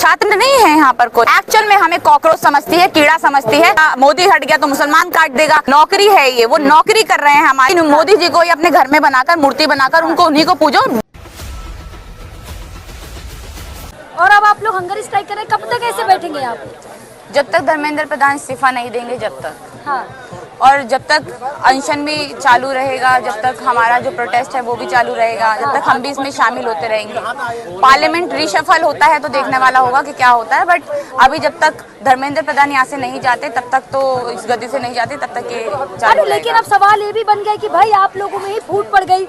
छात्र नहीं है यहाँ पर कोई। एक्चुअल में हमें कॉकरोच समझती है, कीड़ा समझती है। मोदी हट गया तो मुसलमान काट देगा। नौकरी है ये, वो नौकरी कर रहे हैं हमारी। मोदी जी को ही अपने घर में बनाकर मूर्ति बनाकर उनको उन्हीं को पूजो। और अब आप लोग हंगर स्ट्राइक कर रहे हैं, कब तक ऐसे बैठेंगे आप? जब तक धर्मेंद्र प्रधान इस्तीफा नहीं देंगे, जब तक। हाँ। और जब तक अनशन भी चालू रहेगा, जब तक हमारा जो प्रोटेस्ट है वो भी चालू रहेगा, जब तक हम भी इसमें शामिल होते रहेंगे। पार्लियामेंट रीशफल होता है तो देखने वाला होगा कि क्या होता है, बट अभी जब तक धर्मेंद्र प्रधान यहाँ से नहीं जाते तब तक तो, इस गद्दी से नहीं जाते तब तक ये चालू। लेकिन अब सवाल ये भी बन गया कि भाई आप लोगों में ही फूट पड़ गई,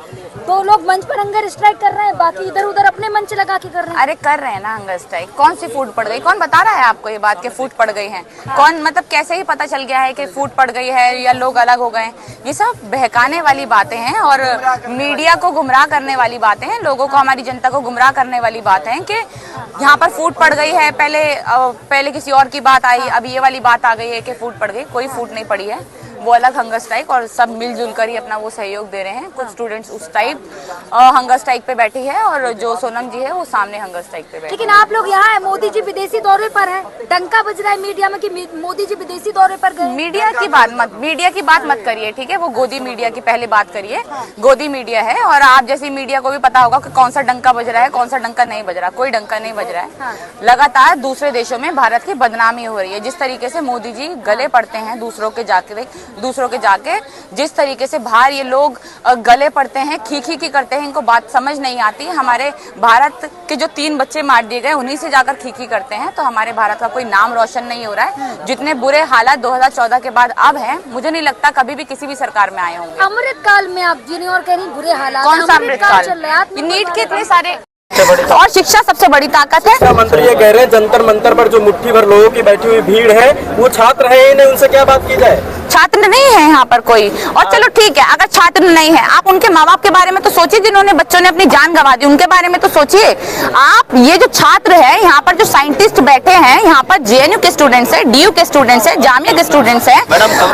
तो लोग मंच पर हंगर स्ट्राइक कर रहे हैं, बाकी इधर उधर अपने मंच लगा के कर रहे हैं। अरे कर रहे हैं ना हंगर स्ट्राइक। कौन सी फूट पड़ गई? कौन बता रहा है आपको ये बात कि फूट पड़ गई है? कौन, मतलब कैसे ही पता चल गया है कि फूट पड़ गई है या लोग अलग हो गए? ये सब बहकाने वाली बातें हैं और मीडिया को गुमराह करने वाली बातें हैं, लोगों को, हमारी जनता को गुमराह करने वाली बात है कि यहाँ पर फूट पड़ गई है। पहले किसी और की बात आई, अब ये वाली बात आ गई है कि फूट पड़ गई। कोई फूट नहीं पड़ी है, वो अलग हंगर स्ट्राइक, और सब मिलजुल कर ही अपना वो सहयोग दे रहे हैं। कुछ स्टूडेंट्स उस टाइप हंगर स्ट्राइक पे बैठी है और जो सोनम जी है वो सामने हंगर स्ट्राइक पे बैठी। लेकिन आप लोग यहाँ है, मोदी जी विदेशी दौरे पर है, डंका बज रहा है मीडिया में कि मोदी जी विदेशी दौरे पर गए। मीडिया की बात मत करिए, ठीक है? वो गोदी मीडिया की पहले बात करिए। गोदी मीडिया है और आप जैसी मीडिया को भी पता होगा कि कौन सा डंका बज रहा है, कौन सा डंका नहीं बज रहा। कोई डंका नहीं बज रहा है। हाँ। लगातार दूसरे देशों में भारत की बदनामी हो रही है। जिस तरीके से मोदी जी गले पड़ते हैं दूसरों के जाके, जिस तरीके से बाहर ये लोग गले पड़ते हैं, खी करते हैं, इनको बात समझ नहीं आती। हमारे भारत के जो 3 बच्चे मार दिए गए, उन्हीं से जाकर खी करते हैं, तो हमारे भारत का कोई नाम रोशन नहीं हो रहा है। जितने बुरे हालात 2014 के बाद अब हैं, मुझे नहीं लगता कभी भी किसी भी सरकार में आए होंगे। अमृत काल में आप जिन्हें और कहीं बुरे हालात, कौन सा अमृत काल चल रहा है? नीट के इतने सारे, और शिक्षा सबसे बड़ी ताकत है। मंत्री ये कह रहे हैं जंतर मंतर पर जो मुट्ठी भर लोगों की बैठी हुई भीड़ है वो छात्र है ही नहीं, उनसे क्या बात की जाए? छात्र नहीं है यहाँ पर कोई। और चलो ठीक है, अगर छात्र नहीं है, आप उनके माँ बाप के बारे में तो सोचिए, जिन्होंने बच्चों ने अपनी जान गंवा दी, उनके बारे में तो सोचिए। आप ये जो छात्र है यहाँ पर, जो साइंटिस्ट बैठे हैं यहाँ पर, जेएनयू के स्टूडेंट्स है, डीयू के स्टूडेंट्स है, जामिया के स्टूडेंट्स है,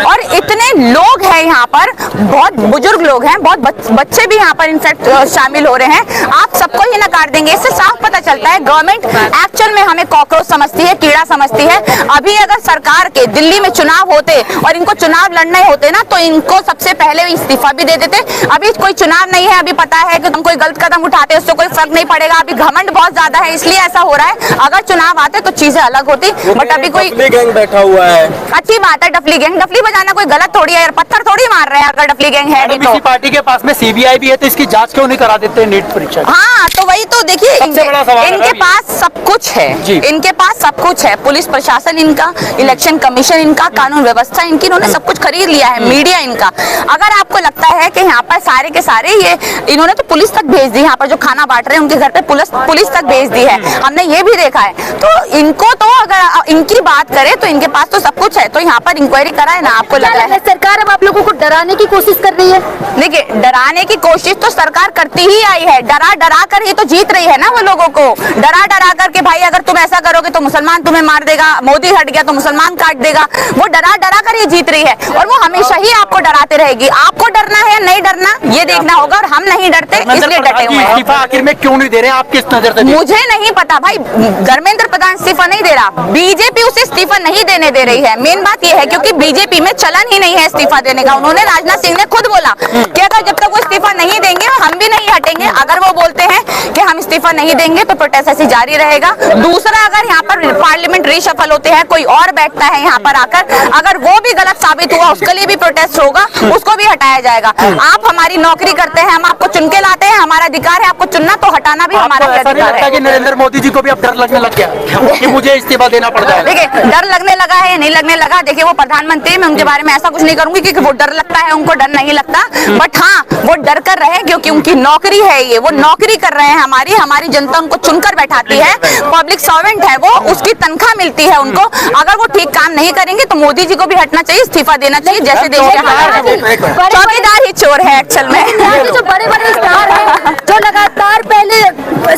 और इतने लोग हैं यहाँ पर, बहुत बुजुर्ग लोग हैं, बहुत बच्चे भी यहाँ पर इनफैक्ट शामिल हो रहे हैं। आप सबको ही नकार देंगे? इससे साफ पता चलता है गवर्नमेंट एक्चुअल में हमें कॉकरोच समझती है, कीड़ा समझती है। अभी अगर सरकार के दिल्ली में चुनाव होते और इनको चुनाव लड़ने होते ना, तो इनको सबसे पहले इस्तीफा भी दे देते। अभी कोई चुनाव नहीं है, अभी पता है कि हम कोई गलत कदम उठाते उससे कोई फर्क नहीं पड़ेगा। अभी घमंड बहुत ज्यादा है, इसलिए ऐसा हो रहा है। अगर चुनाव आते तो चीजें अलग होती, बट अभी कोई डफली गैंग बैठा हुआ है। अच्छी बात है, डफली गैंग, डफली बजाना कोई गलत थोड़ी है, पत्थर थोड़ी मार रहे हैं अगर डफली गैंग है। किसी पार्टी के पास में सीबीआई भी है, तो इसकी जांच क्यों नहीं करा देते नीट परीक्षा? हाँ, तो वही तो देखिए, इनके पास सब कुछ है, इनके पास सब कुछ है। पुलिस प्रशासन इनका, इलेक्शन कमीशन इनका, कानून व्यवस्था इनकी, इन्होंने सब कुछ खरीद लिया है। मीडिया इनका। अगर आपको लगता है कि यहाँ पर सारे के सारे ये, इन्होंने तो पुलिस तक भेज दी, यहाँ पर जो खाना बांट रहे हैं उनके घर पे पुलिस तक भेज दी है, हमने ये भी देखा है। तो इनको तो, अगर इनकी बात करें तो इनके पास तो सब कुछ है, तो यहाँ पर इंक्वायरी कराए ना। आपको लग रहा है सरकार अब आप लोगों को डराने की कोशिश कर रही है? देखिए, डराने की कोशिश तो सरकार करती ही आई है, डरा कर ही तो जीत रही है ना वो लोगों को। डरा कर के भाई अगर तुम ऐसा करोगे तो मुसलमान तुम्हें मार देगा, मोदी हट गया तो मुसलमान काट देगा, वो डरा कर ही जीत रही है, और वो हमेशा ही आपको डराते रहेगी। आपको डरना है या नहीं डरना ये देखना होगा, और हम नहीं डरते इसलिए डटे हुए हैं। इस्तीफा आखिर में क्यों नहीं दे रहे हैं, आप किस नजर से? मुझे नहीं पता भाई, धर्मेंद्र प्रधान इस्तीफा नहीं दे रहा, बीजेपी उसे इस्तीफा नहीं देने दे रही है। मेन बात यह है क्योंकि बीजेपी में चलन ही नहीं है इस्तीफा देने का। उन्होंने, राजनाथ सिंह ने खुद बोला कि अगर जब तक वो इस्तीफा नहीं देंगे हम भी नहीं हटेंगे। अगर वो बोलते हैं कि हम इस्तीफा नहीं देंगे तो प्रोटेस्ट ऐसे जारी रहेगा। दूसरा, अगर यहाँ पर पार्लियामेंट रीशफल होते हैं, कोई और बैठता है यहाँ पर आकर, अगर वो भी गलत साबित हुआ उसके लिए भी प्रोटेस्ट होगा, उसको भी हटाया जाएगा। आप हमारी नौकरी करते हैं, हम आपको चुन के लाते हैं, हमारा अधिकार है आपको चुनना, तो हटाना भी हमारा अधिकार है। कि नरेंद्र मोदी जी को भी अब डर लगने लग गया कि मुझे इस्तीफा देना पड़ जाएगा? देखिए, डर लगने लगा है नहीं लगने लगा, देखिए वो प्रधानमंत्री, मैं उनके बारे में ऐसा कुछ नहीं करूंगी क्योंकि वो डर लगता है, उनको डर नहीं लगता। बट हाँ, वो डर कर रहे हैं क्योंकि उनकी नौकरी है ये, वो नौकरी कर रहे हैं। हमारी जनता उनको चुनकर बैठाती है, पब्लिक सर्वेंट है वो, उसकी तनख्वाह मिलती है उनको। अगर वो ठीक काम नहीं करेंगे तो मोदी जी को भी हटना चाहिए, इस्तीफा इस्तीफा देना चाहिए, जैसे देश के हालात। चौकीदार ही चोर है एक्चुअल में। यहाँ के जो बड़े बड़े स्टार हैं जो लगातार पहले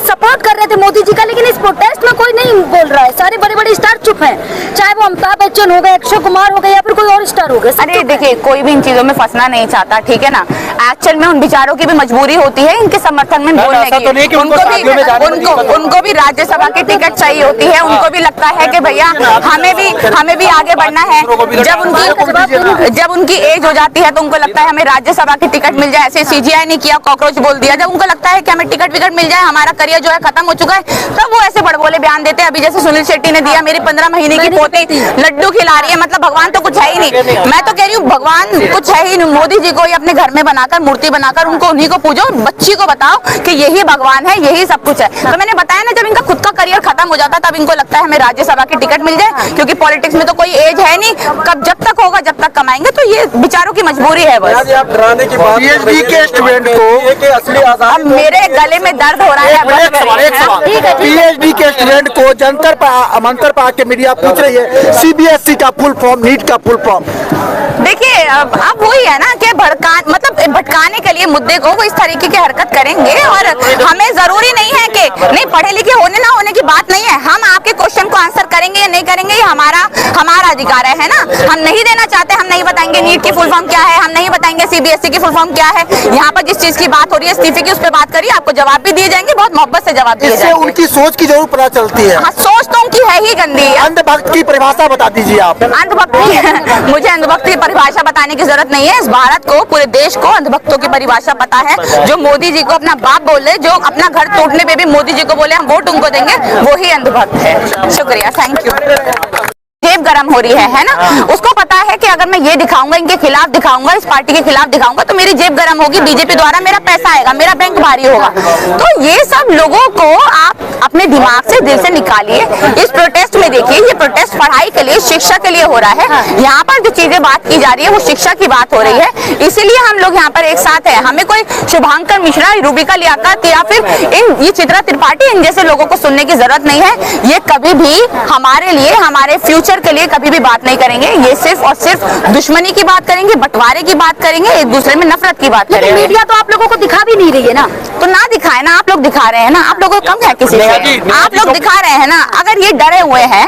सपोर्ट कर रहे थे मोदी जी का, लेकिन इस प्रोटेस्ट में कोई नहीं बोल रहा है। सारे बड़े बड़े स्टार चुप हैं, चाहे वो अमिताभ बच्चन हो गए, अक्षय कुमार हो गए या फिर कोई और स्टार हो गए। अरे देखिए, कोई भी इन चीजों में फंसना नहीं चाहता, ठीक है ना। एक्चुअल में उन बेचारों की भी मजबूरी होती है इनके समर्थन में बोलने की। उनको भी राज्यसभा की टिकट चाहिए होती है, उनको भी लगता है कि भैया हमें भी आगे बढ़ना है। जब उनकी एज हो जाती है तो उनको लगता है हमें राज्यसभा की टिकट मिल जाए। ऐसे सीजीआई ने किया, कॉकरोच बोल दिया। जब उनको लगता है कि हमें टिकट विकट मिल जाए, हमारा करियर जो है खत्म हो चुका है, तब वो ऐसे बड़बोले बयान देते हैं। अभी जैसे सुनील शेट्टी ने दिया, मेरी 15 महीने की पोती लड्डू खिला रही है, मतलब भगवान तो कुछ है ही नहीं। मैं तो कह रही हूँ भगवान कुछ है ही नहीं। मोदी जी को अपने घर में बनाकर मूर्ति बनाकर उनको उन्हीं को पूजो, बच्ची को बताओ कि यही भगवान है, यही सब कुछ है। तो मैंने बताया ना, जब इनका खुद का करियर खत्म हो जाता तब इनको लगता है हमें राज्यसभा की टिकट मिल जाए, क्योंकि पॉलिटिक्स में तो कोई एज है नहीं, कब जब तक होगा जब तक कमाएंगे। तो ये बेचारों की मजबूरी है बस। आप डराने की बात पीएचडी के स्टूडेंट को असली आजादी, अब मेरे गले में दर्द हो रहा है। पीएचडी के स्टूडेंट को जंतर पर के मीडिया पूछ रही है सीबीएसई का फुल फॉर्म, नीट का फुल फॉर्म। देखिए अब वही है ना कि भटकाने के लिए मुद्दे को वो इस तरीके की हरकत करेंगे। और हमें जरूरी नहीं है कि नहीं पढ़े लिखे होने ना होने की बात नहीं है। हम आपके क्वेश्चन को आंसर करेंगे या नहीं करेंगे, ये हमारा अधिकार है ना। हम नहीं देना चाहते, हम नहीं बताएंगे नीट की फुल फॉर्म क्या है, हम नहीं बताएंगे सीबीएसई की फुल फॉर्म क्या है। यहाँ पर जिस चीज की बात हो रही है इस्तीफे की, उस पर बात करिए, आपको जवाब भी दिए जाएंगे, बहुत मोहब्बत से जवाब दिए जाएंगे। उनकी सोच की जरूर पता चलती है। हाँ, सोच तो उनकी है ही गंदी। अंधभक्त की परिभाषा बता दीजिए आप। अंधभक्ति मुझे अंधभक्त की परिभाषा बताने की जरूरत नहीं है। इस भारत को, पूरे देश को अंधभक्तों की परिभाषा पता है। जो मोदी जी को अपना बाप बोले, जो अपना घर तोड़ने पे भी मोदी जी को बोले हम वोट उनको देंगे, वो ही अंधभक्त है। शुक्रिया, थैंक यू। जेब गरम हो रही है ना। उसको पता है कि अगर मैं ये दिखाऊंगा, इनके खिलाफ दिखाऊंगा, इस पार्टी के खिलाफ दिखाऊंगा, तो मेरी जेब गरम होगी, बीजेपी द्वारा मेरा पैसा आएगा, मेरा बैंक भारी होगा। तो ये सब लोगों को आप अपने दिमाग से, दिल से निकालिए। इस प्रोटेस्ट में देखिए, ये प्रोटेस्ट पढ़ाई के लिए, शिक्षा के लिए हो रहा है। यहाँ पर जो चीजें बात की जा रही है वो शिक्षा की बात हो रही है, इसीलिए हम लोग यहाँ पर एक साथ है। हमें कोई शुभांकर मिश्रा, रूबिका लियाकत या फिर ये चित्रा त्रिपाठी, इन जैसे लोगों को सुनने की जरूरत नहीं है। ये कभी भी हमारे लिए, हमारे फ्यूचर के लिए कभी भी बात नहीं करेंगे। ये सिर्फ और सिर्फ दुश्मनी की बात करेंगे, बंटवारे की बात करेंगे, एक दूसरे में नफरत की बात करेंगे। मीडिया तो आप लोगों को दिखा भी नहीं रही है ना, तो ना दिखाए ना, आप लोग दिखा रहे हैं ना। आप लोगों को कम है किसी से, आप लोग दिखा रहे हैं ना। अगर ये डरे हुए हैं,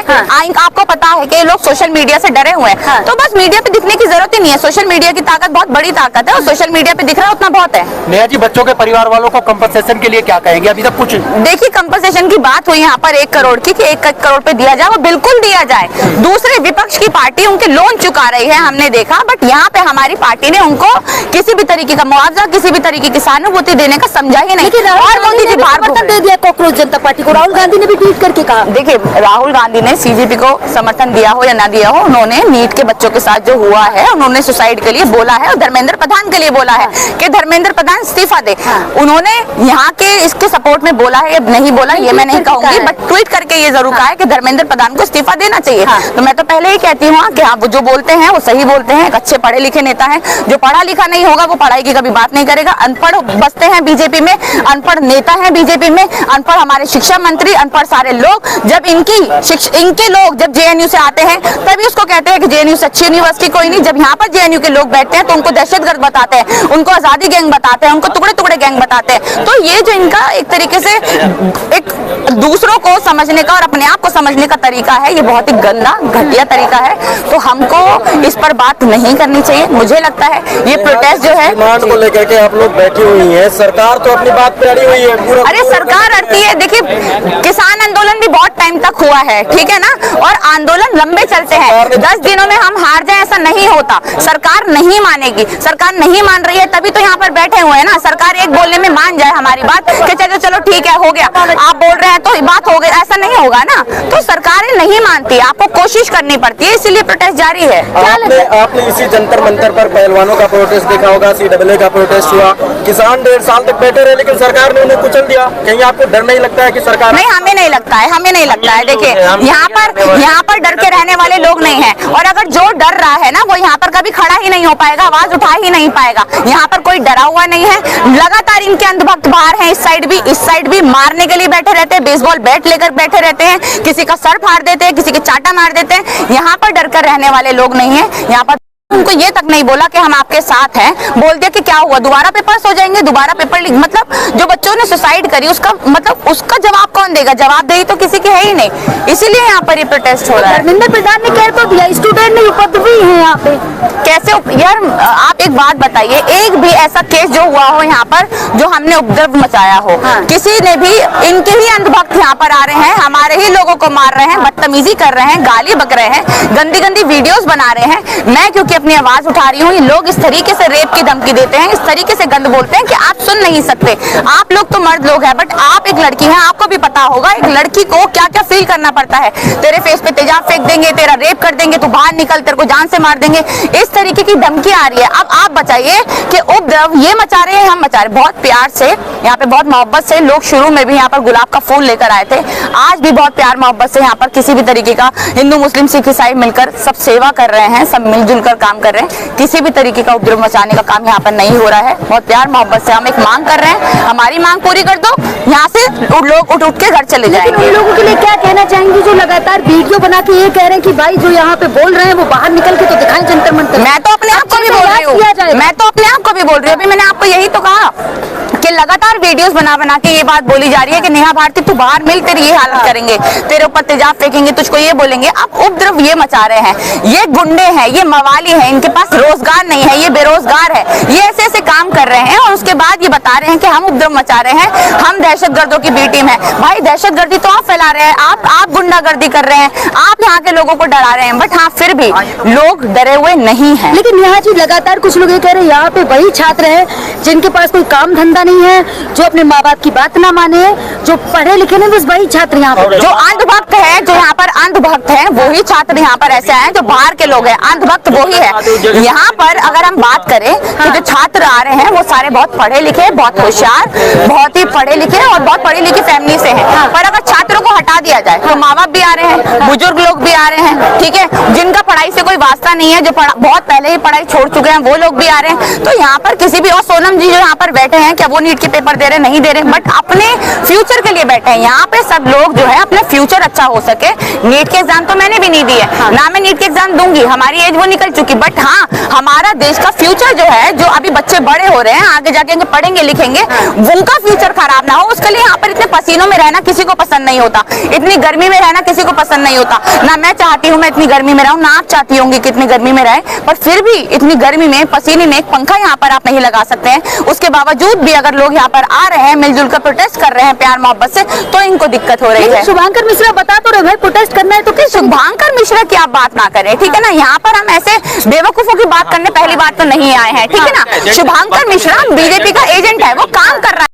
आपको पता है कि ये लोग सोशल मीडिया से डरे हुए हैं, तो बस मीडिया पे दिखने की जरूरत ही नहीं है। सोशल मीडिया की ताकत बहुत बड़ी ताकत है, और सोशल मीडिया पे दिख रहा है उतना बहुत है। नेहा जी, बच्चों के परिवार वालों को कंपनसेशन के लिए क्या कहेंगे? अभी तक कुछ देखिए, कंपनसेशन की बात हुई यहाँ पर 1 करोड़ की, कि 1 करोड़ पे दिया जाए, वो बिल्कुल दिया जाए। दूसरे विपक्ष की पार्टी उनके लोन चुका रही है, हमने देखा, बट यहाँ पे हमारी पार्टी ने उनको किसी भी तरीके का मुआवजा, किसी भी तरीके की सहानुभूति देने का समझा ही नहीं। और मोदी जी बाहर समर्थन दे दिया कॉकरोच जनता पार्टी को। राहुल गांधी ने भी ट्वीट करके कहा। देखिए, राहुल गांधी ने सीजेपी को समर्थन दिया हो या ना दिया हो, उन्होंने नीट के बच्चों के साथ जो हुआ है, उन्होंने सुसाइड के लिए बोला है, और धर्मेंद्र प्रधान के लिए बोला है कि धर्मेंद्र प्रधान इस्तीफा दे। उन्होंने यहाँ के इसके सपोर्ट में बोला है या नहीं बोला ये मैं नहीं कहूंगी, बट ट्वीट करके ये जरूर कहा है कि धर्मेंद्र प्रधान को इस्तीफा देना चाहिए। तो मैं तो पहले ही कहती हूँ कि आप जो बोलते हैं वो सही बोलते हैं, एक अच्छे पढ़े लिखे नेता हैं। जो पढ़ा लिखा नहीं होगा वो पढ़ाई की कभी बात नहीं करेगा। अनपढ़ बसते हैं बीजेपी में, अनपढ़ नेता हैं बीजेपी में, अनपढ़ हमारे शिक्षा मंत्री, अनपढ़ सारे लोग। जब इनके लोग जब जेएनयू से आते हैं तभी उसको कहते हैं कि जेएनयू से अच्छी यूनिवर्सिटी कोई नहीं। जब यहाँ पर जेएनयू के लोग बैठते हैं तो उनको दहशतगर्द बताते हैं, उनको आजादी गैंग बताते हैं, उनको टुकड़े टुकड़े गैंग बताते हैं। तो ये जो इनका एक तरीके से एक दूसरों को समझने का और अपने आप को समझने का तरीका है, ये बहुत ही गंदा घटिया तरीका है। तो हमको इस पर बात नहीं करनी चाहिए। मुझे लगता है ये प्रोटेस्ट जो है, डिमांड को लेकर के आप लोग बैठी हुई हैं, सरकार तो अपनी बात पे अड़ी हुई है। अरे सरकार अड़ती है। देखिए, किसान आंदोलन भी बहुत टाइम तक हुआ है, ठीक है ना, और आंदोलन लंबे चलते हैं। 10 दिनों में हम हार जाए ऐसा नहीं होता। सरकार नहीं मानेगी, सरकार नहीं मान रही है, तभी तो यहाँ पर बैठे हुए हैं ना। सरकार एक बोलने में मान जाए हमारी बात कि चलो ठीक है, हो गया, आप बोल रहे हैं तो बात हो गई, ऐसा नहीं होगा ना। तो सरकारें नहीं मानती, आपको कोशिश करनी पड़ती है, इसीलिए प्रोटेस्ट जारी है। आपने इसी जंतर मंतर पर पहलवानों का प्रोटेस्ट देखा होगा, सीडब्ल्यू का प्रोटेस्ट हुआ, किसान 1.5 साल तक बैठे रहे, लेकिन सरकार ने उन्हें कुचल दिया। कहीं आपको डर नहीं लगता है कि सरकार? नहीं, हमें नहीं लगता है, हमें नहीं लगता है। देखिए, यहाँ पर डर के रहने वाले लोग नहीं है, और अगर जो डर रहा है ना वो यहाँ पर कभी खड़ा ही नहीं हो पाएगा, आवाज उठा ही नहीं पाएगा। यहाँ पर कोई डरा हुआ नहीं है। लगातार इनके अंधभक्त बाहर हैं, इस साइड भी, इस साइड भी, मारने के लिए बैठे रहते हैं, बेसबॉल बैट लेकर बैठे रहते हैं, किसी का सर फाड़ देते हैं, किसी के चाटा मार देते हैं। यहाँ पर डर कर रहने वाले लोग नहीं है। यहाँ पर उनको ये तक नहीं बोला कि हम आपके साथ हैं, बोल दिया कि क्या हुआ, दोबारा पेपर्स हो जाएंगे, दोबारा पेपर लीक। मतलब जो बच्चों ने सुसाइड करी उसका मतलब उसका जवाब कौन देगा? जवाबदेही तो किसी की है ही नहीं, इसीलिए यहाँ पर ये प्रोटेस्ट हो रहा है। धर्मेंद्र प्रधान ने कह तो दिया, स्टूडेंट नहीं उपद्रवी है यहाँ पे। कैसे यार आप एक बात बताइए, एक भी ऐसा केस जो हुआ हो यहाँ पर जो हमने उपद्रव मचाया हो? किसी ने भी, इनके ही अंधभक्त यहाँ पर आ रहे हैं, हमारे ही लोगों को मार रहे हैं, बदतमीजी कर रहे हैं, गाली बक रहे हैं, गंदी गंदी वीडियोस बना रहे हैं। मैं क्योंकि अपनी आवाज उठा रही हूँ, ये लोग इस तरीके से रेप की धमकी देते हैं, इस तरीके से गंद बोलते हैं कि आप सुन नहीं सकते। आप लोग तो मर्द लोग हैं, बट आप एक लड़की हैं, आपको भी पता होगा एक लड़की को क्या क्या फील करना पड़ता है। तेरे फेस पे तेजाब फेंक देंगे, तेरा रेप कर देंगे, तू बाहर निकल, तेरे को जान से मार देंगे, इस तरीके की धमकी आ रही है। अब आप बताइए कि उपद्रव ये मचा रहे हैं, हम मचा रहे। बहुत प्यार से यहाँ पे, बहुत मोहब्बत से लोग शुरू में भी यहाँ पर गुलाब का फूल लेकर आए थे, आज भी बहुत प्यार मोहब्बत से यहाँ पर किसी भी तरीके का हिंदू मुस्लिम सिख ईसाई मिलकर सब सेवा कर रहे हैं, सब मिलजुल कर काम कर रहे हैं। किसी भी तरीके का उपद्रव मचाने का काम यहाँ पर नहीं हो रहा है। बहुत प्यार मोहब्बत से हम एक मांग कर रहे हैं, हमारी मांग पूरी कर दो, यहाँ से लोग उठ उठ के घर चले जाएंगे। उन लोगों के लिए क्या कहना चाहेंगे जो लगातार वीडियो बना के ये कह रहे हैं कि भाई जो यहाँ पे बोल रहे हैं वो बाहर निकल के तो दिखाएं जंतर मंतर? मैं तो अपने आप को भी बोल रही हूँ, मैं तो अपने आप को भी बोल रही हूँ। अभी मैंने आपको यही तो कहा कि लगातार वीडियोस बना बना के ये बात बोली जा रही है कि नेहा भारती तू बाहर मिल, तेरी ये हालत करेंगे, तेरे ऊपर तेजाब फेंकेंगे, तुझको ये बोलेंगे। अब उपद्रव ये मचा रहे हैं, ये गुंडे हैं, ये मवाली हैं, इनके पास रोजगार नहीं है, ये बेरोजगार है, ये ऐसे ऐसे काम कर रहे हैं और उसके बाद ये बता रहे हैं कि हम उपद्रव मचा रहे हैं, हम दहशतगर्दों की बी टीम है। भाई दहशतगर्दी तो आप फैला रहे हैं, आप गुंडागर्दी कर रहे हैं, आप यहाँ के लोगों को डरा रहे हैं, बट हाँ फिर भी लोग डरे हुए नहीं है। लेकिन यहाँ जी लगातार कुछ लोग ये कह रहे हैं यहाँ पे वही छात्र हैं जिनके पास कोई काम धंधा नहीं है, जो अपने माँ बाप की बात ना माने, जो पढ़े लिखे नहीं, बस वही छात्र यहाँ पर, जो अंधभक्त है, जो यहाँ पर अंधभक्त है, वही छात्र यहाँ पर ऐसे हैं, जो बाहर के लोग हैं, अंधभक्त वही है। यहाँ पर अगर हम बात करें तो जो छात्र आ रहे हैं वो सारे बहुत पढ़े लिखे, बहुत होशियार, बहुत ही पढ़े लिखे और बहुत पढ़ी लिखी फैमिली से हैं। पर अगर छात्रों को हटा दिया जाए तो माँ बाप भी आ रहे हैं, बुजुर्ग लोग भी आ रहे हैं, ठीक है, जिनका पढ़ाई से कोई वास्ता नहीं है, जो बहुत पहले ही पढ़ाई छोड़ चुके हैं, वो लोग भी आ रहे हैं। तो यहाँ पर किसी भी, और सोनम जी जो यहाँ पर बैठे हैं, क्या वो नीट के पेपर दे रहे नहीं दे रहे, बट अपने फ्यूचर के लिए बैठे हैं। यहाँ पे सब लोग जो है अपना फ्यूचर अच्छा हो सके। नीट के एग्जाम तो मैंने भी नहीं दिए, ना मैं नीट के एग्जाम दूंगी, हमारी एज वो निकल चुकी, बट हाँ हमारा देश का फ्यूचर जो है, जो अभी बच्चे बड़े हो रहे हैं, आगे जाके पढ़ेंगे लिखेंगे, उनका फ्यूचर खराब ना हो, उसके लिए यहाँ पर इतने पसीनों में रहना किसी को पसंद नहीं होता, इतनी गर्मी में रहना किसी को पसंद नहीं होता। ना मैं चाहती हूँ मैं इतनी गर्मी में रहूं, ना आप चाहती होंगी कि इतनी गर्मी में रहे, पर फिर भी इतनी गर्मी में पसीने में एक पंखा यहाँ पर आप नहीं लगा सकते हैं। उसके बावजूद भी अगर लोग यहाँ पर आ रहे हैं, मिलजुल कर प्रोटेस्ट कर रहे हैं प्यार मोहब्बत से, तो इनको दिक्कत हो रही है। शुभांकर मिश्रा बता तो रहे भाई प्रोटेस्ट करना है तो क्या? शुभांकर मिश्रा की आप बात ना करें, ठीक है ना, यहाँ पर हम ऐसे बेवकूफों की बात करने पहली बात तो नहीं आए हैं, ठीक है ना। शुभांकर मिश्रा बीजेपी का एजेंट है, वो काम कर रहा है।